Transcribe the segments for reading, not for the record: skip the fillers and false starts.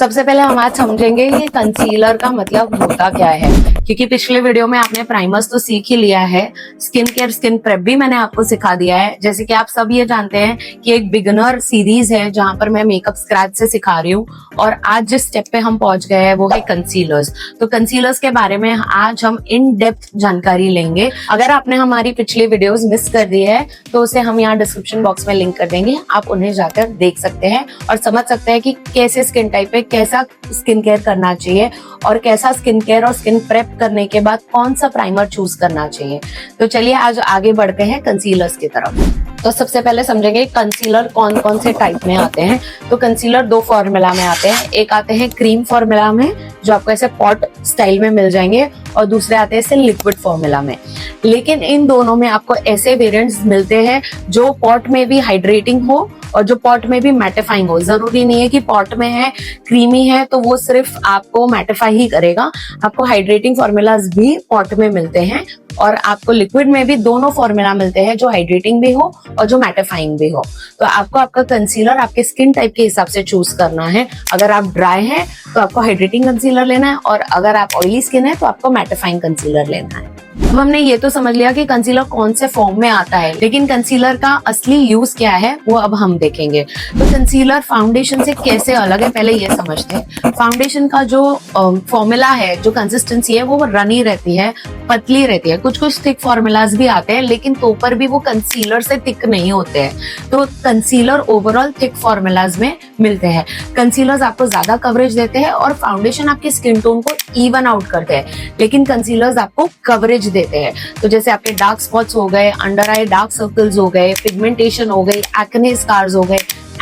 सबसे पहले हम आज समझेंगे कि कंसीलर का मतलब होता क्या है, क्योंकि पिछले वीडियो में आपने प्राइमर्स तो सीख ही लिया है, स्किन केयर स्किन प्रेप भी मैंने आपको सिखा दिया है। जैसे कि आप सब ये जानते हैं कि एक बिगिनर सीरीज है जहां पर मैं मेकअप स्क्रैच से सिखा रही हूँ, और आज जिस स्टेप पे हम पहुंच गए हैं वो है कंसीलर्स। तो कंसीलर्स के बारे में आज हम इन डेप्थ जानकारी लेंगे। अगर आपने हमारी पिछली वीडियोस मिस कर दी है तो उसे हम यहाँ डिस्क्रिप्शन बॉक्स में लिंक कर देंगे, आप उन्हें जाकर देख सकते हैं और समझ सकते हैं कि कैसे स्किन टाइप पे कैसा स्किन केयर करना चाहिए और कैसा स्किन केयर और स्किन प्रेप करने के बाद कौन सा प्राइमर चूज करना चाहिए। तो चलिए आज आगे बढ़ते हैं कंसीलर्स की तरफ। तो सबसे पहले समझेंगे कंसीलर कौन कौन से टाइप में आते हैं। तो कंसीलर दो फॉर्मूला में आते हैं, एक आते हैं क्रीम फॉर्मूला में जो आपको ऐसे पॉट स्टाइल में मिल जाएंगे, और दूसरे आते हैं ऐसे लिक्विड फॉर्मूला में। लेकिन इन दोनों में आपको ऐसे वेरिएंट्स मिलते हैं जो पॉट में भी हाइड्रेटिंग हो और जो पॉट में भी मैटिफाइंग हो। जरूरी नहीं है कि पॉट में है क्रीमी है तो वो सिर्फ आपको मैटिफाई ही करेगा, आपको हाइड्रेटिंग फॉर्मूलाज भी पॉट में मिलते हैं और आपको लिक्विड में भी दोनों फॉर्मूला मिलते हैं जो हाइड्रेटिंग भी हो और जो मैटिफाइंग भी हो। तो आपको आपका कंसीलर आपके स्किन टाइप के हिसाब से चूज करना है। अगर आप ड्राई हैं तो आपको हाइड्रेटिंग कंसीलर लेना है, और अगर आप ऑयली स्किन है तो आपको मैटिफाइंग कंसीलर लेना है। अब हमने ये तो समझ लिया कि कंसीलर कौन से फॉर्म में आता है, लेकिन कंसीलर का असली यूज क्या है वो अब हम देखेंगे। तो कंसीलर फाउंडेशन से कैसे अलग है पहले ये समझते हैं। फाउंडेशन का जो फॉर्मूला है, जो कंसिस्टेंसी है वो रनी रहती है, पतली रहती है। कुछ कुछ थिक फॉर्मूलाज भी आते हैं लेकिन तो पर भी वो कंसीलर से थिक नहीं होते हैं। तो कंसीलर ओवरऑल थिक फॉर्मूलाज में मिलते हैं। कंसीलर्स आपको ज्यादा कवरेज देते हैं और फाउंडेशन आपके स्किन टोन को इवन आउट करते हैं, लेकिन कंसीलर्स आपको कवरेज देते हैं। तो जैसे आपके डार्क स्पॉट्स हो गए, अंडर आई डार्क सर्कल्स हो गए, पिगमेंटेशन हो गई, एक्ने स्कार्स हो गए,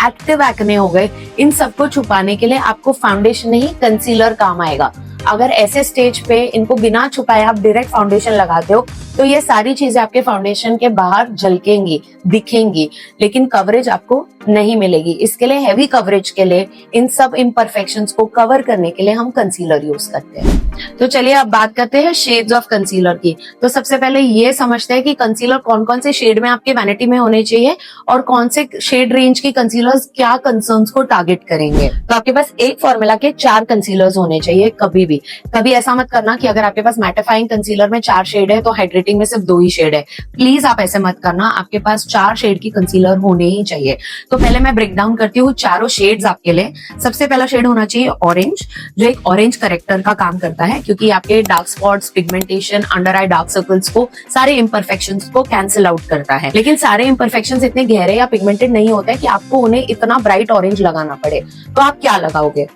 एक्टिव एक्ने हो गए, इन सबको छुपाने के लिए आपको फाउंडेशन नहीं कंसीलर काम आएगा। अगर ऐसे स्टेज पे इनको बिना छुपाए आप डायरेक्ट फाउंडेशन लगाते हो तो ये सारी चीजें आपके फाउंडेशन के बाहर झलकेंगी, दिखेंगी, लेकिन कवरेज आपको नहीं मिलेगी। इसके लिए हैवी कवरेज के लिए, इन सब इम्परफेक्शंस को कवर करने के लिए हम कंसीलर यूज करते हैं। तो चलिए अब बात करते हैं शेड्स ऑफ कंसीलर की। तो सबसे पहले ये समझते हैं कि कंसीलर कौन कौन से शेड में आपके वैनिटी में होने चाहिए और कौन से शेड रेंज की कंसीलर्स क्या कंसर्न्स को टारगेट करेंगे। तो आपके पास एक फॉर्मूला के 4 कंसीलर्स होने चाहिए। कभी ऐसा मत करना कि अगर आपके पास मैटिफाइंग कंसीलर में 4 शेड है तो हाइड्रेटिंग में सिर्फ 2 ही शेड है। प्लीज आप ऐसे मत करना, आपके पास 4 शेड की कंसीलर होने ही चाहिए। तो पहले मैं ब्रेक डाउन करती हूँ चारों शेड्स आपके लिए। सबसे पहला शेड होना चाहिए ऑरेंज, जो एक ऑरेंज करेक्टर का काम करता है, क्योंकि आपके dark spots, pigmentation, under eye dark circles को, सारे इम्परफेक्शंस को कैंसिल आउट करता है। लेकिन सारे इम्परफेक्शंस इतने गहरे या पिगमेंटेड नहीं होते कि आपको उन्हें इतना ब्राइट ऑरेंज लगाना पड़े। तो आप क्या लगाओगे?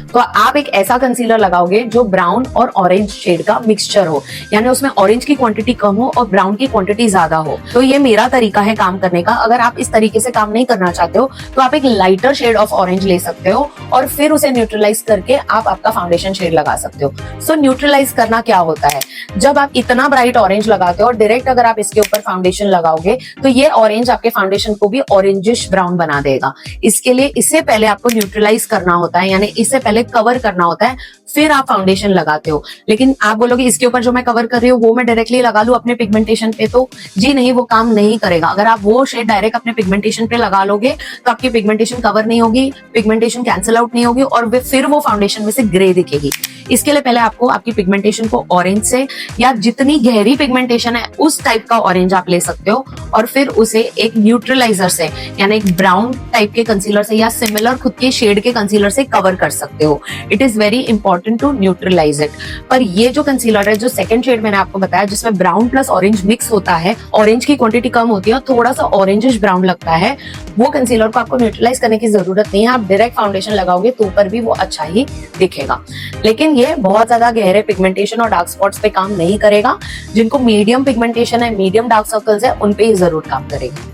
तो आप एक ऐसा कंसीलर लगाओगे जो ब्राउन और ऑरेंज शेड का मिक्सचर हो, यानी उसमें ऑरेंज की क्वांटिटी कम हो और ब्राउन की क्वांटिटी ज्यादा हो। तो ये मेरा तरीका है काम करने का। अगर आप इस तरीके से काम नहीं करना चाहते हो तो आप एक लाइटर शेड ऑफ ऑरेंज ले सकते हो और फिर उसे न्यूट्रलाइज करके आप आपका फाउंडेशन शेड लगा सकते हो। सो न्यूट्रलाइज करना क्या होता है, जब आप इतना ब्राइट ऑरेंज लगाते हो और डायरेक्ट अगर आप इसके ऊपर फाउंडेशन लगाओगे तो ये ऑरेंज आपके फाउंडेशन को भी ऑरेंजिश ब्राउन बना देगा। इसके लिए इससे पहले आपको न्यूट्रलाइज करना होता है, यानी इससे पहले कवर करना होता है, फिर आप फाउंडेशन लगाते हो। लेकिन आप बोलोगे इसके ऊपर जो मैं कवर कर रही हूँ वो मैं डायरेक्टली लगा लूं अपने पिगमेंटेशन पे, तो जी नहीं, वो काम नहीं करेगा। अगर आप वो शेड डायरेक्ट अपने पिगमेंटेशन पे लगा लोगे तो आपकी पिगमेंटेशन कवर नहीं होगी, पिगमेंटेशन कैंसिल आउट नहीं होगी और फिर वो फाउंडेशन में से ग्रे दिखेगी। इसके लिए पहले आपको आपकी पिगमेंटेशन को ऑरेंज से, या जितनी गहरी पिगमेंटेशन है उस टाइप का ऑरेंज आप ले सकते हो, और फिर उसे एक न्यूट्रलाइजर से, यानी एक ब्राउन टाइप के कंसीलर से या सिमिलर खुद के शेड के कंसीलर से कवर कर सकते हो। It is very important to neutralize it. पर ये जो कंसीलर है, जो सेकंड शेड मैंने आपको बताया जिसमें ब्राउन प्लस ऑरेंज मिक्स होता है, ऑरेंज की क्वांटिटी कम होती है और थोड़ा सा ऑरेंजिश ब्राउन लगता है, वो कंसीलर को आपको न्यूट्रलाइज करने की जरूरत नहीं है। आप डायरेक्ट फाउंडेशन लगाओगे तो ऊपर भी वो अच्छा ही दिखेगा। लेकिन ये बहुत ज्यादा गहरे पिगमेंटेशन और डार्क स्पॉट्स पे काम नहीं करेगा। जिनको मीडियम पिगमेंटेशन है, मीडियम डार्क सर्कल्स है, उन पे ही जरूर काम करेगा।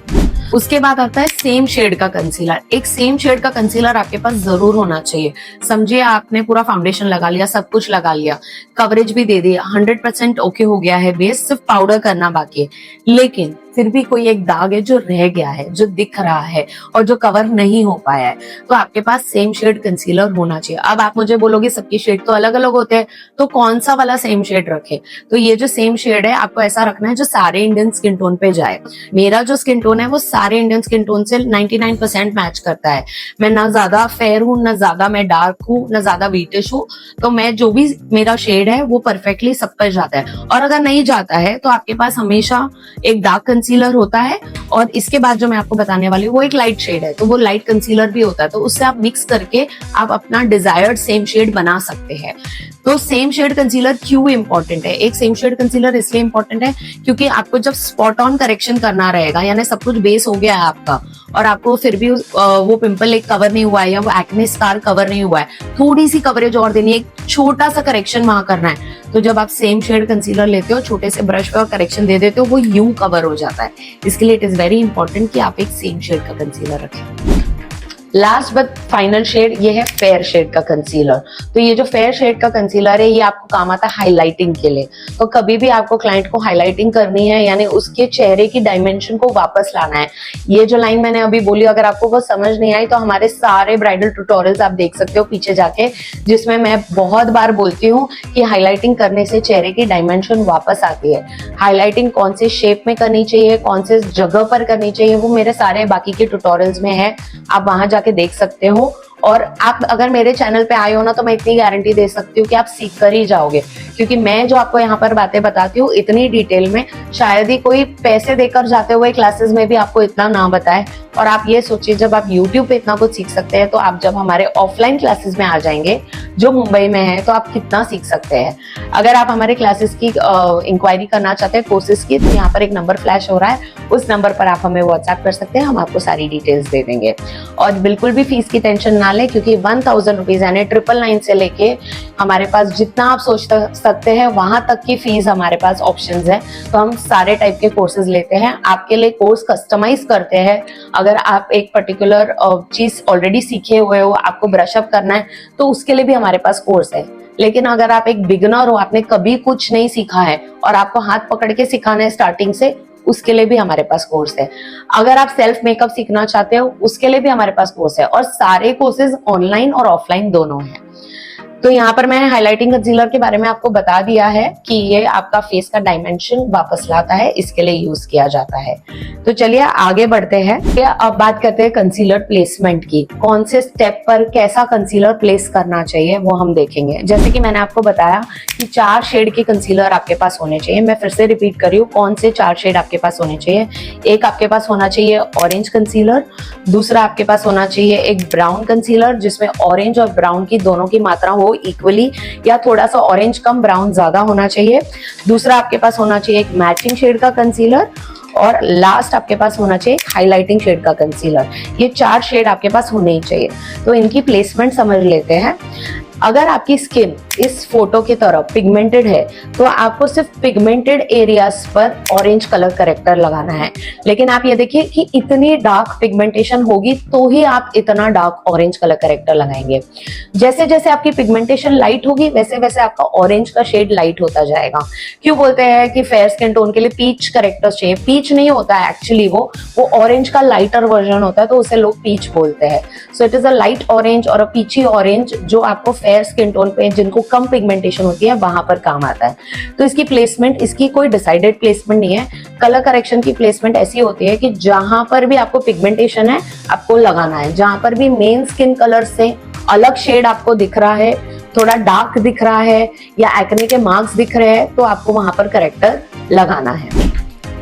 उसके बाद आता है सेम शेड का कंसीलर। एक सेम शेड का कंसीलर आपके पास जरूर होना चाहिए। समझिए आपने पूरा फाउंडेशन लगा लिया, सब कुछ लगा लिया, कवरेज भी दे दिया, 100% ओके हो गया है बेस, सिर्फ पाउडर करना बाकी है। लेकिन फिर भी कोई एक दाग है जो रह गया है, जो दिख रहा है और जो कवर नहीं हो पाया है, तो आपके पास सेम शेड कंसीलर होना चाहिए। अब आप मुझे बोलोगे सबके शेड तो अलग अलग होते हैं, तो कौन सा वाला सेम शेड रखे? तो ये जो सेम शेड है आपको ऐसा रखना है जो सारे इंडियन स्किन टोन पे जाए। मेरा जो स्किन टोन है वो सारे इंडियन स्किन टोन से 99% मैच करता है। मैं ना ज्यादा फेयर हूँ, ना ज्यादा मैं डार्क हूँ, ना ज्यादा व्हीटिश हूँ, तो मैं जो भी मेरा शेड है वो परफेक्टली सब पर जाता है। और अगर नहीं जाता है तो आपके पास हमेशा एक डार्क कंसीलर होता है, और इसके बाद जो मैं आपको बताने वाली हूँ वो एक लाइट शेड है, तो वो लाइट कंसीलर भी होता है, तो उससे आप मिक्स करके आप अपना डिजायर्ड सेम शेड बना सकते हैं। तो सेम शेड कंसीलर क्यों इंपॉर्टेंट है? एक सेम शेड कंसीलर इसलिए इंपॉर्टेंट है क्योंकि आपको जब स्पॉट ऑन करेक्शन करना रहेगा, यानी सब कुछ बेस हो गया है आपका और आपको फिर भी वो पिंपल एक कवर नहीं हुआ है या वो एक्ने स्कार कवर नहीं हुआ है, थोड़ी सी कवरेज और देनी है, एक छोटा सा करेक्शन वहां करना है, तो जब आप सेम शेड कंसीलर लेते हो, छोटे से ब्रश पे और करेक्शन दे देते हो, वो यूं कवर हो जाता है। इसके लिए इट इज वेरी इंपॉर्टेंट कि आप एक सेम शेड का कंसीलर रखें। लास्ट बट फाइनल शेड ये है फेयर शेड का कंसीलर। तो ये जो फेयर शेड का कंसीलर है ये आपको काम आता है हाइलाइटिंग के लिए। तो कभी भी आपको क्लाइंट को हाइलाइटिंग करनी है, यानी उसके चेहरे की डायमेंशन को वापस लाना है, ये जो लाइन मैंने अभी बोली अगर आपको वो समझ नहीं आई तो हमारे सारे ब्राइडल ट्यूटोरियल्स आप देख सकते हो पीछे जाके, जिसमें मैं बहुत बार बोलती हूँ कि हाईलाइटिंग करने से चेहरे की डायमेंशन वापस आती है। हाईलाइटिंग कौन से शेप में करनी चाहिए, कौन से जगह पर करनी चाहिए, वो मेरे सारे बाकी के ट्यूटोरियल्स में है, आप वहां जाके देख सकते हो। और आप अगर मेरे चैनल पे आए हो ना तो मैं इतनी गारंटी दे सकती हूँ कि आप सीख कर ही जाओगे, क्योंकि मैं जो आपको यहाँ पर बातें बताती हूँ इतनी डिटेल में शायद ही कोई पैसे देकर जाते हुए क्लासेस में भी आपको इतना ना बताए। और आप ये सोचिए जब आप YouTube पे इतना कुछ सीख सकते हैं तो आप जब हमारे ऑफलाइन क्लासेस में आ जाएंगे जो मुंबई में है तो आप कितना सीख सकते हैं। अगर आप हमारे क्लासेस की इंक्वायरी करना चाहते हैं कोर्सेज की, तो यहाँ पर एक नंबर फ्लैश हो रहा है, उस नंबर पर आप हमें व्हाट्सएप कर सकते हैं, हम आपको सारी डिटेल्स दे देंगे। और बिल्कुल भी फीस की टेंशन ना लें, क्योंकि 1000 रुपीज यानी 999 से लेके हमारे पास जितना आप सोच सकते हैं वहां तक की फीस हमारे पास ऑप्शंस है। तो हम सारे टाइप के कोर्सेज लेते हैं, आपके लिए कोर्स कस्टमाइज करते हैं। अगर आप एक पर्टिकुलर चीज ऑलरेडी सीखे हुए हो, आपको ब्रश अप करना है, तो उसके लिए भी हमारे पास कोर्स है। लेकिन अगर आप एक बिगिनर हो, आपने कभी कुछ नहीं सीखा है और आपको हाथ पकड़ के सिखाना है स्टार्टिंग से, उसके लिए भी हमारे पास कोर्स है। अगर आप सेल्फ मेकअप सीखना चाहते हो उसके लिए भी हमारे पास कोर्स है, और सारे कोर्सेज ऑनलाइन और ऑफलाइन दोनों हैं। तो यहाँ पर मैंने हाइलाइटिंग कंसीलर के बारे में आपको बता दिया है कि ये आपका फेस का डायमेंशन वापस लाता है, इसके लिए यूज किया जाता है। तो चलिए आगे बढ़ते हैं। अब बात करते हैं कंसीलर प्लेसमेंट की, कौन से स्टेप पर कैसा कंसीलर प्लेस करना चाहिए वो हम देखेंगे। जैसे कि मैंने आपको बताया कि 4 शेड के कंसीलर आपके पास होने चाहिए। मैं फिर से रिपीट कर रही हूँ, कौन से 4 शेड आपके पास होने चाहिए। एक आपके पास होना चाहिए ऑरेंज कंसीलर, दूसरा आपके पास होना चाहिए एक ब्राउन कंसीलर जिसमें ऑरेंज और ब्राउन की दोनों की मात्रा हो इक्वली, या थोड़ा सा ऑरेंज कम ब्राउन ज्यादा होना चाहिए। दूसरा आपके पास होना चाहिए एक मैचिंग शेड का कंसीलर, और लास्ट आपके पास होना चाहिए हाइलाइटिंग शेड का कंसीलर। ये 4 शेड आपके पास होने ही चाहिए। तो इनकी प्लेसमेंट समझ लेते हैं। अगर आपकी स्किन इस फोटो की तरह पिगमेंटेड है तो आपको सिर्फ पिगमेंटेड एरियाज पर ऑरेंज कलर करेक्टर लगाना है। लेकिन आप ये देखिए कि इतनी डार्क पिगमेंटेशन होगी तो ही आप इतना डार्क ऑरेंज कलर करेक्टर लगाएंगे। जैसे जैसे आपकी पिगमेंटेशन लाइट होगी वैसे वैसे आपका ऑरेंज का शेड लाइट होता जाएगा। क्यों बोलते हैं कि फेयर स्किन टोन के लिए पीच करेक्टर चाहिए? पीच नहीं होता है एक्चुअली, वो ऑरेंज का लाइटर वर्जन होता है, तो उसे लोग पीच बोलते हैं। So it is a light orange और अ पीची ऑरेंज जो आपको फेयर स्किन टोन पे जिनको कम पिगमेंटेशन होती है वहां पर काम आता है। तो इसकी प्लेसमेंट, इसकी कोई डिसाइडेड प्लेसमेंट नहीं है। कलर करेक्शन की प्लेसमेंट ऐसी होती है कि जहां पर भी आपको पिगमेंटेशन है आपको लगाना है, जहां पर भी मेन स्किन कलर से अलग शेड आपको दिख रहा है, थोड़ा डार्क दिख रहा है या एक्ने के मार्क्स दिख रहे हैं, तो आपको वहां पर करेक्टर लगाना है।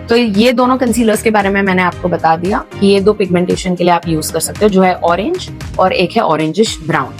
तो ये दोनों कंसीलर्स के बारे में मैंने आपको बता दिया कि ये 2 पिगमेंटेशन के लिए आप यूज कर सकते हो, जो है ऑरेंज और एक है ऑरेंजिश ब्राउन।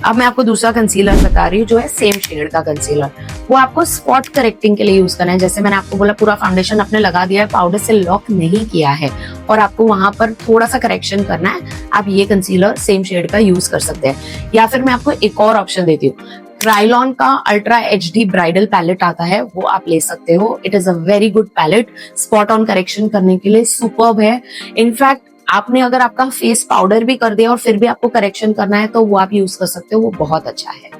अब मैं आपको दूसरा कंसीलर बता रही हूँ जो है सेम शेड का कंसीलर। वो आपको स्पॉट करेक्टिंग के लिए यूज करना है। जैसे मैंने आपको बोला पूरा फाउंडेशन आपने लगा दिया है, पाउडर से लॉक नहीं किया है और आपको वहां पर थोड़ा सा करेक्शन करना है, आप ये कंसीलर सेम शेड का यूज कर सकते हैं। या फिर मैं आपको एक और ऑप्शन देती हूँ, क्राइलॉन का अल्ट्रा HD ब्राइडल पैलेट आता है, वो आप ले सकते हो। It is a very good palette, spot on correction करने के लिए सुपर्ब है। इनफैक्ट आपने अगर आपका फेस पाउडर भी कर दिया और फिर भी आपको करेक्शन करना है तो वो आप यूज कर सकते हो, वो बहुत अच्छा है।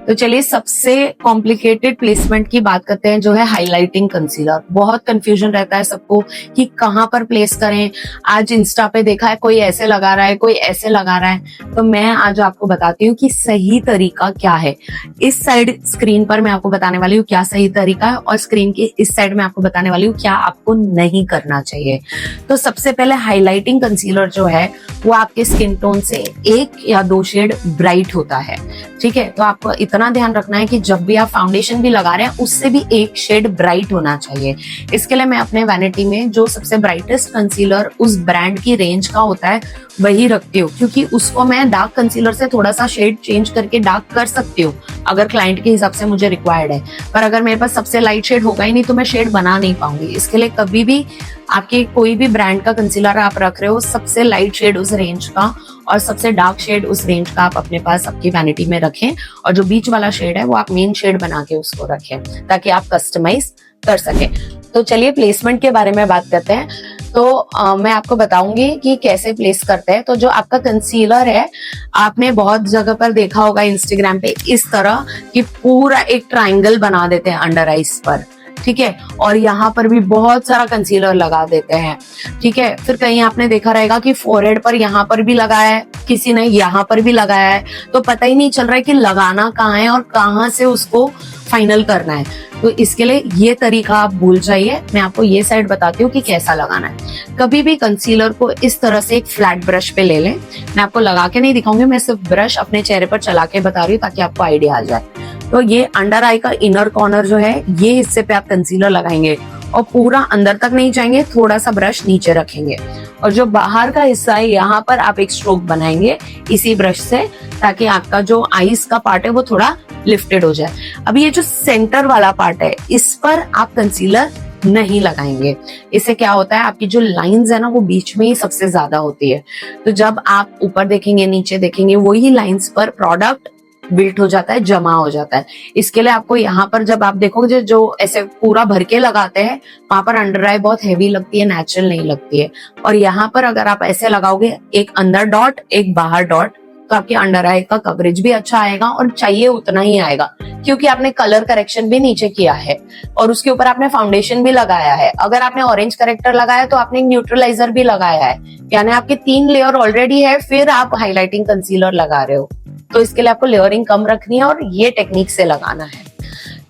तो चलिए सबसे कॉम्प्लिकेटेड प्लेसमेंट की बात करते हैं, जो है हाइलाइटिंग कंसीलर। बहुत कंफ्यूजन रहता है सबको कि कहाँ पर प्लेस करें। आज इंस्टा पे देखा है कोई ऐसे लगा रहा है, कोई ऐसे लगा रहा है, तो मैं आज आपको बताती हूँ कि सही तरीका क्या है। इस साइड स्क्रीन पर मैं आपको बताने वाली हूँ क्या सही तरीका है, और स्क्रीन की इस साइड में आपको बताने वाली हूँ क्या आपको नहीं करना चाहिए। तो सबसे पहले हाइलाइटिंग कंसीलर जो है वो आपके स्किन टोन से 1 या 2 शेड ब्राइट होता है, ठीक है। तो आपको इतना ध्यान रखना है कि जब भी आप फाउंडेशन भी लगा रहे हैं उससे भी 1 शेड ब्राइट होना चाहिए। इसके लिए मैं अपने वैनिटी में जो सबसे ब्राइटेस्ट कंसीलर उस ब्रांड की रेंज का होता है वही रखती हूँ, क्योंकि उसको मैं डार्क कंसीलर से थोड़ा सा शेड चेंज करके डार्क कर सकती हूँ अगर क्लाइंट के हिसाब से मुझे रिक्वायर्ड है। पर अगर मेरे पास सबसे लाइट शेड होगा ही नहीं तो मैं शेड बना नहीं पाऊंगी। इसके लिए कभी भी आपके कोई भी ब्रांड का कंसीलर आप रख रहे हो, सबसे लाइट शेड उस रेंज का और सबसे डार्क शेड उस रेंज का आप अपने पास आपकी वैनिटी में रखें, और जो बीच वाला शेड है वो आप मेन शेड बना के उसको रखें ताकि आप कस्टमाइज कर सके। तो चलिए प्लेसमेंट के बारे में बात करते हैं। तो मैं आपको बताऊंगी कि कैसे प्लेस करते हैं। तो जो आपका कंसीलर है, आपने बहुत जगह पर देखा होगा इंस्टाग्राम पे, इस तरह कि पूरा एक ट्रायंगल बना देते हैं अंडर आइज पर, ठीक है, और यहाँ पर भी बहुत सारा कंसीलर लगा देते हैं, ठीक है। फिर कहीं आपने देखा रहेगा कि फोरहेड पर यहाँ पर भी लगाया है, किसी ने यहाँ पर भी लगाया है, तो पता ही नहीं चल रहा है कि लगाना कहाँ है और कहाँ से उसको फाइनल करना है। तो इसके लिए ये तरीका आप भूल जाइए। मैं आपको ये साइड बताती हूँ कि कैसा लगाना है। कभी भी कंसीलर को इस तरह से एक फ्लैट ब्रश पे ले लें। मैं आपको लगा के नहीं दिखाऊंगी, मैं सिर्फ ब्रश अपने चेहरे पर चला के बता रही हूँ ताकि आपको आइडिया आ जाए। तो ये अंडर आई का इनर कॉर्नर जो है, ये हिस्से पे आप कंसीलर लगाएंगे और पूरा अंदर तक नहीं जाएंगे, थोड़ा सा ब्रश नीचे रखेंगे, और जो बाहर का हिस्सा है यहाँ पर आप एक स्ट्रोक बनाएंगे इसी ब्रश से, ताकि आपका जो आईज का पार्ट है वो थोड़ा लिफ्टेड हो जाए। अब ये जो सेंटर वाला पार्ट है, इस पर आप कंसीलर नहीं लगाएंगे। इससे क्या होता है, आपकी जो लाइंस है ना वो बीच में ही सबसे ज्यादा होती है। तो जब आप ऊपर देखेंगे नीचे देखेंगे, वही लाइंस पर प्रोडक्ट बिल्ट हो जाता है, जमा हो जाता है। इसके लिए आपको यहाँ पर जब आप देखोगे जो ऐसे पूरा भर के लगाते हैं, वहां पर अंडर आई बहुत हैवी लगती है, नेचुरल नहीं लगती है। और यहाँ पर अगर आप ऐसे लगाओगे, एक अंदर डॉट एक बाहर डॉट, तो आपके अंडर आई का कवरेज भी अच्छा आएगा और चाहिए उतना ही आएगा, क्योंकि आपने कलर करेक्शन भी नीचे किया है और उसके ऊपर आपने फाउंडेशन भी लगाया है। अगर आपने ऑरेंज करेक्टर लगाया तो आपने न्यूट्रलाइजर भी लगाया है, यानी आपके 3 लेयर ऑलरेडी है, फिर आप हाईलाइटिंग कंसीलर लगा रहे हो। तो इसके लिए आपको लेयरिंग कम रखनी है और ये टेक्निक से लगाना है।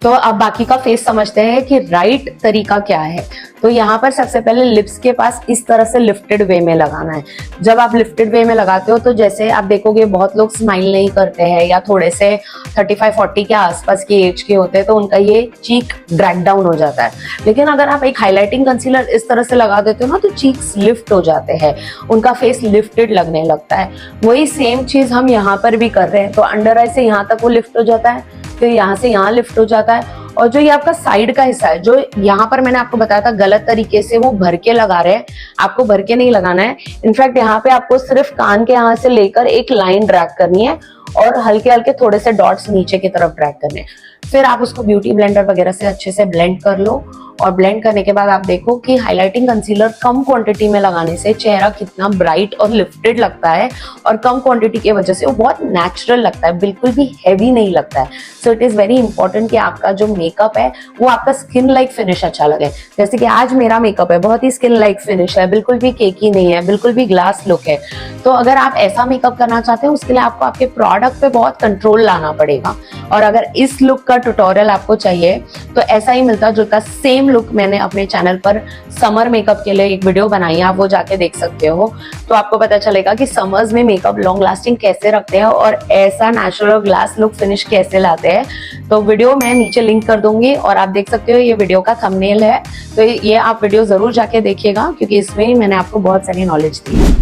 तो अब बाकी का फेस समझते हैं कि राइट तरीका क्या है। तो यहाँ पर सबसे पहले लिप्स के पास इस तरह से लिफ्टेड वे में लगाना है। जब आप लिफ्टेड वे में लगाते हो तो जैसे आप देखोगे बहुत लोग स्माइल नहीं करते हैं या थोड़े से 35-40 के आसपास की एज के होते हैं, तो उनका ये चीक ड्रैग डाउन हो जाता है। लेकिन अगर आप एक हाईलाइटिंग कंसीलर इस तरह से लगा देते हो ना, तो चीक्स लिफ्ट हो जाते हैं, उनका फेस लिफ्टेड लगने लगता है। वही सेम चीज हम यहाँ पर भी कर रहे हैं। तो अंडर आई से यहाँ तक वो लिफ्ट हो जाता है, फिर यहाँ से यहाँ लिफ्ट हो जाता है। और जो ये आपका साइड का हिस्सा है, जो यहाँ पर मैंने आपको बताया था गलत तरीके से वो भर के लगा रहे हैं, आपको भर के नहीं लगाना है। इनफैक्ट यहाँ पे आपको सिर्फ कान के यहाँ से लेकर एक लाइन ड्रैग करनी है और हल्के हल्के थोड़े से डॉट्स नीचे की तरफ ड्रैग करने हैं। फिर आप उसको ब्यूटी ब्लेंडर वगैरह से अच्छे से ब्लेंड कर लो, और ब्लेंड करने के बाद आप देखो कि हाइलाइटिंग कंसीलर कम क्वांटिटी में लगाने से चेहरा कितना ब्राइट और लिफ्टेड लगता है, और कम क्वांटिटी की वजह से वो बहुत नेचुरल लगता है, बिल्कुल भी हैवी नहीं लगता है। So it is very important कि आपका जो मेकअप है वो आपका स्किन लाइक फिनिश अच्छा लगे। जैसे कि आज मेरा मेकअप है, बहुत ही स्किन लाइक फिनिश है, बिल्कुल भी केकी नहीं है, बिल्कुल भी ग्लास लुक है। तो अगर आप ऐसा मेकअप करना चाहते हैं, उसके लिए आपको आपके प्रोडक्ट पे बहुत कंट्रोल लाना पड़ेगा। और अगर इस लुक का ट्यूटोरियल आपको चाहिए तो ऐसा ही मिलता जुलता सेम लुक मैंने अपने चैनल पर समर मेकअप के लिए एक वीडियो बनाई है, आप वो जाके देख सकते हो। तो आपको पता चलेगा कि समर्स में मेकअप लॉन्ग लास्टिंग कैसे रखते हैं और ऐसा नेचुरल ग्लास लुक फिनिश कैसे लाते हैं। तो वीडियो मैं नीचे लिंक कर दूंगी और आप देख सकते हो, ये वीडियो का थंबनेल है। तो ये आप वीडियो जरूर जाके देखिएगा, क्योंकि इसमें मैंने आपको बहुत सारी नॉलेज दी है।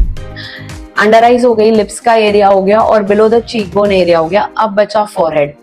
अंडर आईज हो गई, लिप्स का एरिया हो गया और below the cheek bone area हो गया। अब बचा फोरहेड।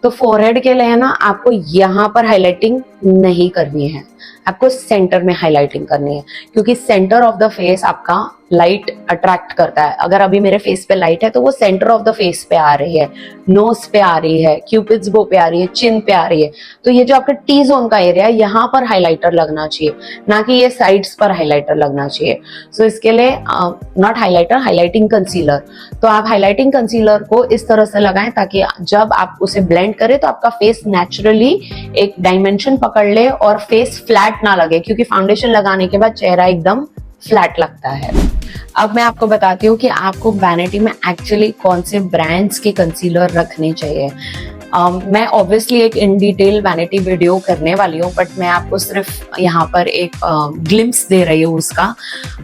तो फोरहेड के लिए है ना, आपको यहाँ पर हाईलाइटिंग नहीं करनी है, आपको सेंटर में हाईलाइटिंग करनी है, क्योंकि सेंटर ऑफ द फेस आपका लाइट अट्रैक्ट करता है। अगर अभी मेरे फेस पे लाइट है तो वो सेंटर ऑफ द फेस पे आ रही है, नोज पे आ रही है, क्यूपिड्स बो पे आ रही है, चिन पे आ रही है। तो ये जो आपका टी जोन का एरिया है यहाँ पर हाइलाइटर लगना चाहिए, ना कि ये साइड्स पर हाइलाइटर लगना चाहिए। सो इसके लिए नॉट हाइलाइटर, हाइलाइटिंग कंसीलर। तो आप हाइलाइटिंग कंसीलर को इस तरह से लगाएं ताकि जब आप उसे ब्लेंड करें तो आपका फेस नेचुरली एक डायमेंशन पकड़ ले और फेस फ्लैट ना लगे, क्योंकि फाउंडेशन लगाने के बाद चेहरा एकदम फ्लैट लगता है। अब मैं आपको बताती हूँ कि आपको वैनिटी में एक्चुअली कौन से ब्रांड्स के कंसीलर रखने चाहिए। मैं ऑब्वियसली एक इन डिटेल वैनिटी वीडियो करने वाली हूँ, बट मैं आपको सिर्फ यहाँ पर एक ग्लिम्स दे रही हूँ उसका।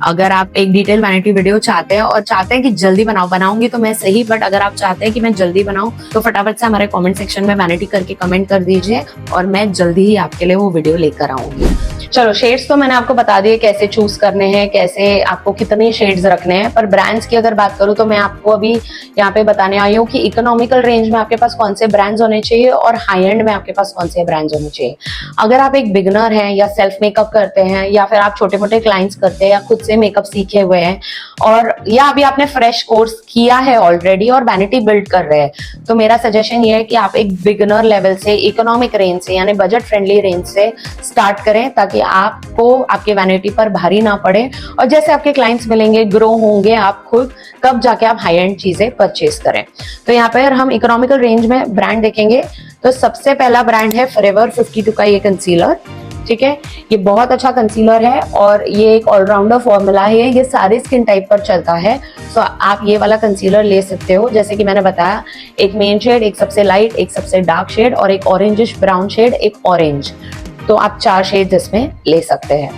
अगर आप एक डिटेल वैनिटी वीडियो चाहते हैं और चाहते हैं कि जल्दी बनाऊंगी तो मैं सही, बट अगर आप चाहते हैं कि मैं जल्दी बनाऊं तो फटाफट से हमारे कमेंट सेक्शन में वैनिटी करके कमेंट कर दीजिए और मैं जल्दी ही आपके लिए वो वीडियो लेकर आऊंगी। चलो, शेड्स तो मैंने आपको बता दिए कैसे चूज करने हैं, कैसे आपको कितने शेड्स रखने हैं, पर ब्रांड्स की अगर बात करूं तो मैं आपको अभी यहाँ पे बताने आई हूँ कि इकोनॉमिकल रेंज में आपके पास कौन से ब्रांड्स होने चाहिए और हाई एंड में आपके पास कौन से ब्रांड्स होने चाहिए। अगर आप एक बिगनर हैं या सेल्फ मेकअप करते हैं या फिर आप छोटे मोटे क्लाइंट्स करते हैं या खुद से मेकअप सीखे हुए हैं और या अभी आपने फ्रेश कोर्स किया है ऑलरेडी और वैनिटी बिल्ड कर रहे हैं, तो मेरा सजेशन ये है कि आप एक बिगनर लेवल से, इकोनॉमिक रेंज से यानी बजट फ्रेंडली रेंज से स्टार्ट करें ताकि आपको आपके वैनिटी पर भारी ना पड़े, और जैसे आपके क्लाइंट्स मिलेंगे, ग्रो होंगे आप खुद, तब जाके आप हाई एंड चीजें परचेज करें। तो यहाँ पर हम इकोनॉमिकल रेंज में ब्रांड देखेंगे तो सबसे पहला ब्रांड है फॉरएवर 52 का ये कंसीलर। ठीक है, ये बहुत अच्छा कंसीलर है और ये एक ऑलराउंडर फॉर्मूला है, ये सारे स्किन टाइप पर चलता है। तो आप ये वाला कंसीलर ले सकते हो। जैसे कि मैंने बताया, एक मेन शेड, एक सबसे लाइट, एक सबसे डार्क शेड और एक ऑरेंजिश ब्राउन शेड, एक ऑरेंज। तो आप 4 शेड इसमें ले सकते हैं।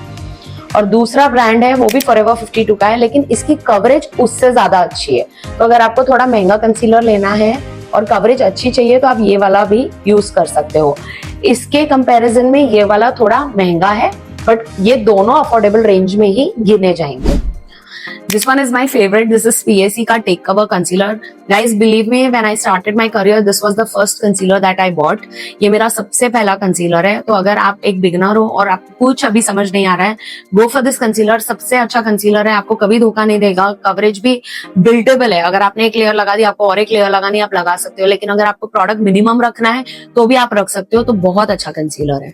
और दूसरा ब्रांड है वो भी फॉरएवर 52 का है, लेकिन इसकी कवरेज उससे ज्यादा अच्छी है। तो अगर आपको थोड़ा महंगा कंसीलर लेना है और कवरेज अच्छी चाहिए तो आप ये वाला भी यूज कर सकते हो। इसके कंपैरिजन में ये वाला थोड़ा महंगा है, बट ये दोनों अफोर्डेबल रेंज में ही गिने जाएंगे। This one is my favorite. This is PAC का Take Cover Concealer. Guys, believe me, when I started my career, this was the first concealer that I bought. ये मेरा सबसे पहला कंसीलर है। तो अगर आप एक बिगनर हो और आपको कुछ अभी समझ नहीं आ रहा है, गो फॉर दिस कंसीलर। सबसे अच्छा कंसीलर है, आपको कभी धोखा नहीं देगा। कवरेज भी बिल्डेबल है, अगर आपने एक लेयर लगा दी, आपको और एक लेयर लगानी, आप लगा सकते हो। लेकिन अगर आपको प्रोडक्ट मिनिमम रखना है तो भी आप रख सकते हो। तो बहुत अच्छा कंसीलर है।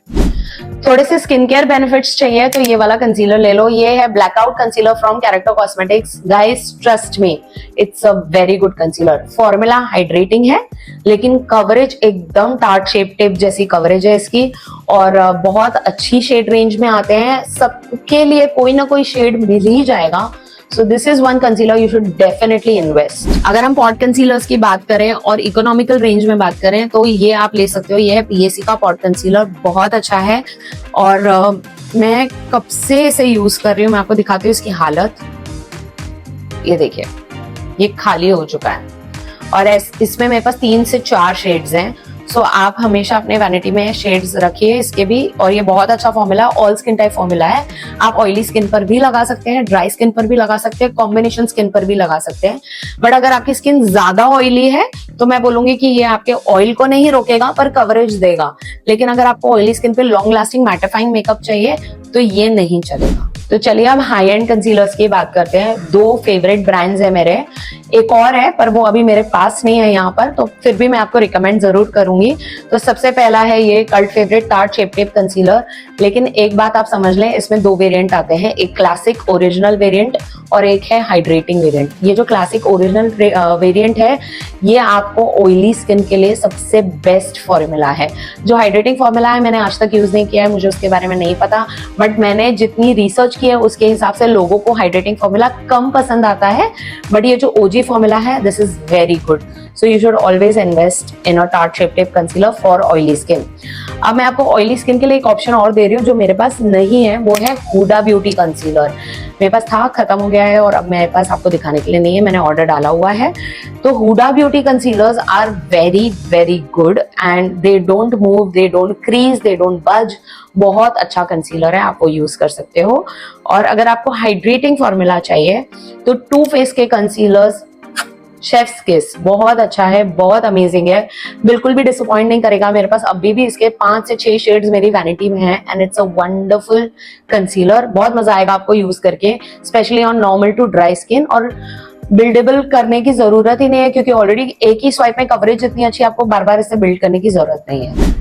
थोड़े से स्किन केयर बेनिफिट्स चाहिए तो ये वाला कंसीलर ले लो। ये है blackout concealer from character cosmetics. Guys, trust me, it's a very good concealer. Formula hydrating है, लेकिन कवरेज एकदम टार्ट शेप टिप जैसी कवरेज है इसकी, और बहुत अच्छी शेड रेंज में आते हैं। सबके लिए कोई ना कोई शेड मिल ही जाएगा। So this is one concealer you should definitely invest. अगर हम पॉट कंसीलर्स की बात करें और इकोनॉमिकल रेंज में बात करें तो ये आप ले सकते हो। ये है PAC का पॉट कंसीलर, बहुत अच्छा है और मैं कब से इसे यूज कर रही हूँ। मैं आपको दिखाती हूँ इसकी हालत। ये देखिए, ये खाली हो चुका है और इसमें मेरे पास 3 से 4 शेड्स हैं। सो आप हमेशा अपने वैनिटी में शेड्स रखिए इसके भी। और ये बहुत अच्छा formula, all skin type formula है। आप ऑयली स्किन पर भी लगा सकते हैं, ड्राई स्किन पर भी लगा सकते हैं, कॉम्बिनेशन स्किन पर भी लगा सकते हैं। बट अगर आपकी स्किन ज्यादा ऑयली है तो मैं बोलूंगी कि ये आपके ऑयल को नहीं रोकेगा पर कवरेज देगा। लेकिन अगर आपको ऑयली स्किन पे लॉन्ग लास्टिंग मैटिफाइंग मेकअप चाहिए तो ये नहीं चलेगा। तो चलिए अब हाई एंड कंसीलर्स की बात करते हैं। 2 फेवरेट ब्रांड्स है मेरे, एक और है पर वो अभी मेरे पास नहीं है यहाँ पर, तो फिर भी मैं आपको रिकमेंड जरूर करूंगी। तो सबसे पहला है ये cult favourite tart shape tip concealer. लेकिन एक बात आप समझ लें, इसमें 2 वेरिएंट आते हैं, एक क्लासिक ओरिजिनल वेरिएंट और एक है हाइड्रेटिंग वेरिएंट। ये जो क्लासिक ओरिजिनल वेरिएंट है ये आपको ऑयली स्किन के लिए सबसे बेस्ट फॉर्मूला है। जो हाइड्रेटिंग फॉर्मूला है मैंने आज तक यूज नहीं किया है, मुझे उसके बारे में नहीं पता, बट मैंने जितनी रिसर्च की है उसके हिसाब से लोगों को हाइड्रेटिंग फॉर्मूला कम पसंद आता है। बट ये जो OG फॉर्मूला है, this is very good. So you should always invest in a tart shape tip concealer for oily skin. अब मैं आपको ऑयली स्किन के लिए एक ऑप्शन और दे रही हूँ जो मेरे पास नहीं है, वो है हुडा ब्यूटी कंसीलर। मेरे पास था, खत्म हो गया है और अब मेरे पास आपको दिखाने के लिए नहीं है, मैंने ऑर्डर डाला हुआ है। तो Huda Beauty concealers are very very good and they don't move, they don't crease, they don't budge. बहुत अच्छा कंसीलर है, आप वो यूज कर सकते हो। और अगर आपको हाइड्रेटिंग फॉर्मूला चाहिए तो टू फेस के कंसीलर्स शेफ्स किस, बहुत अच्छा है, बहुत अमेजिंग है, बिल्कुल भी डिसअपॉइंट नहीं करेगा। मेरे पास अभी भी इसके 5 से 6 शेड्स मेरी वैनिटी में है and it's a wonderful concealer. बहुत मजा आएगा आपको यूज करके, specially on normal to dry skin. और बिल्डेबल करने की जरूरत ही नहीं है क्योंकि ऑलरेडी एक ही स्वाइप में कवरेज इतनी अच्छी, आपको बार बार इसे बिल्ड करने की जरूरत नहीं है।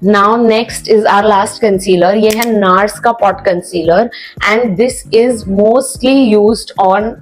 Now next is our last concealer. ये है नार्स का pot concealer and this is mostly used on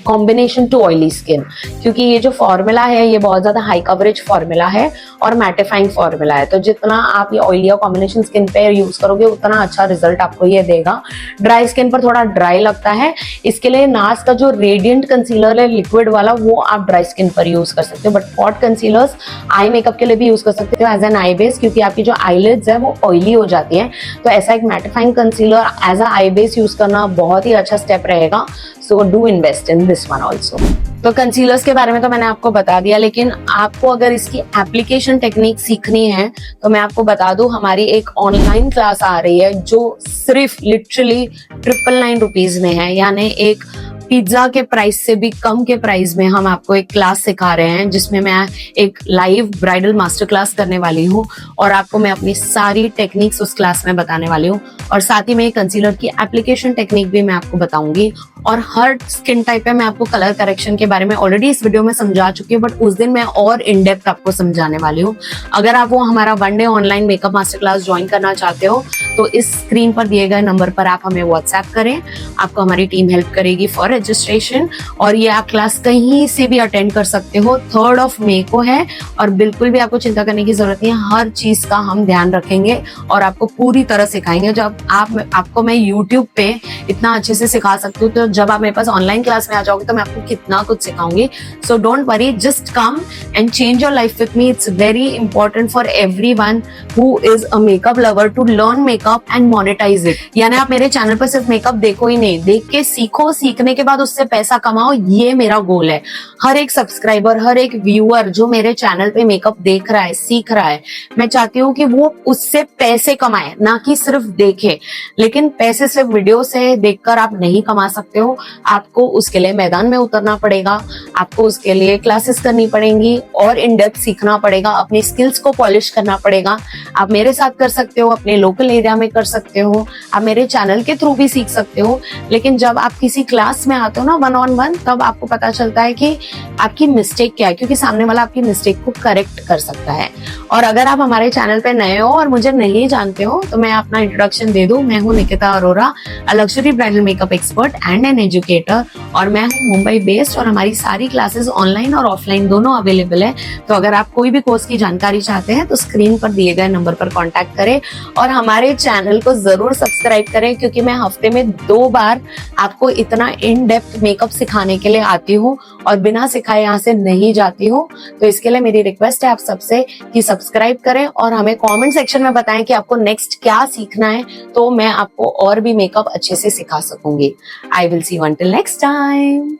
combination to oily skin, क्योंकि ये जो फॉर्मूला है ये बहुत ज्यादा हाई कवरेज फॉर्मूला है और मैटिफाइंग फॉर्मूला है। तो जितना आप ये ऑयली और कॉम्बिनेशन स्किन पे यूज करोगे उतना अच्छा रिजल्ट आपको ये देगा। ड्राई स्किन पर थोड़ा ड्राई लगता है, इसके लिए नार्स का जो रेडियंट कंसीलर है लिक्विड वाला वो आप ड्राई स्किन पर यूज कर सकते हो। But pot concealers eye makeup के लिए भी यूज कर सकते हो एज एन आई बेस, क्योंकि आपकी जो आईलिड्स है वो ऑयली हो जाती है। तो ऐसा एक mattifying concealer as a eye base use करना बहुत ही अच्छा स्टेप रहेगा। So do invest in this one also. तो कंसीलर्स के बारे में तो मैंने आपको बता दिया, लेकिन आपको अगर इसकी एप्लीकेशन टेक्निक सीखनी है तो मैं आपको बता दूं, हमारी एक ऑनलाइन क्लास आ रही है जो सिर्फ लिटरली 999 रुपीज में है, यानी एक पिज्जा के प्राइस से भी कम के प्राइस में हम आपको एक क्लास सिखा रहे हैं, जिसमें मैं एक लाइव ब्राइडल मास्टर क्लास करने वाली हूँ और आपको मैं अपनी सारी टेक्निक्स उस क्लास में बताने वाली हूँ। और साथ ही में कंसीलर की एप्लीकेशन टेक्निक भी मैं आपको बताऊंगी। और हर स्किन टाइप पे मैं आपको कलर करेक्शन के बारे में ऑलरेडी इस वीडियो में समझा चुकी हूँ, बट उस दिन मैं और इन डेप्थ आपको समझाने वाली हूँ। अगर आप वो हमारा 1 day online makeup master class join करना चाहते हो तो इस स्क्रीन पर दिए गए नंबर पर आप हमें व्हाट्सएप करें, आपको हमारी टीम हेल्प करेगी फॉर रजिस्ट्रेशन। और ये आप क्लास कहीं से भी अटेंड कर सकते हो। 3 मई को है और बिल्कुल भी आपको चिंता करने की जरूरत नहीं है, हर चीज का हम ध्यान रखेंगे और आपको पूरी तरह सिखाएंगे। जब आपको मैं यूट्यूब पे इतना अच्छे से सिखा सकती हूँ, तो जब आप मेरे पास ऑनलाइन क्लास में आ जाओगे तो मैं आपको कितना कुछ सिखाऊंगी। So don't worry, just come and change your life with me. It's very important for everyone who is a makeup lover to learn makeup and monetize it. यानी आप मेरे चैनल पर सिर्फ मेकअप देखो ही नहीं, देख के सीखो, सीखने के बाद उससे पैसा कमाओ, ये मेरा गोल है। हर एक सब्सक्राइबर, हर एक व्यूअर जो मेरे चैनल पे मेकअप देख रहा है, सीख रहा है, मैं चाहती हूँ कि वो उससे पैसे कमाए, ना कि सिर्फ देखे। लेकिन पैसे सिर्फ वीडियो से देखकर आप नहीं कमा सकते हो, आपको उसके लिए मैदान में उतरना पड़ेगा, आपको उसके लिए क्लासेस करनी पड़ेंगी और इन डेप्थ सीखना पड़ेगा, अपनी स्किल्स को पॉलिश करना पड़ेगा। आप मेरे साथ कर सकते हो, अपने लोकल एरिया में कर सकते हो, आप मेरे चैनल के थ्रू भी सीख सकते हो। लेकिन जब आप किसी क्लास में आते हो ना 1-on-1, तब आपको पता चलता है कि आपकी मिस्टेक क्या है, क्योंकि सामने वाला आपकी मिस्टेक को करेक्ट कर सकता है। और अगर आप हमारे चैनल पे नए हो और मुझे नहीं जानते हो तो मैं अपना इंट्रोडक्शन दे दूं। मैं हूं Nikita Arora, a luxury bridal makeup expert and an educator, और मैं हूं मुंबई बेस्ड और हमारी सारी क्लासेस ऑनलाइन और ऑफलाइन दोनों अवेलेबल है। तो अगर आप कोई भी कोर्स की जानकारी चाहते हैं तो स्क्रीन पर दिए गए नंबर पर कॉन्टैक्ट करें और हमारे चैनल को जरूर सब्सक्राइब करें, क्योंकि मैं हफ्ते में 2 बार आपको इतना इन डेप्थ मेकअप सिखाने के लिए आती हूँ और बिना सिखाए यहाँ से नहीं जाती हूँ। तो इसके लिए मेरी रिक्वेस्ट है आप सबसे कि सब्सक्राइब करें और हमें कमेंट सेक्शन में बताएं कि आपको नेक्स्ट क्या सीखना है, तो मैं आपको और भी मेकअप अच्छे से सिखा सकूंगी। I will see you until next time.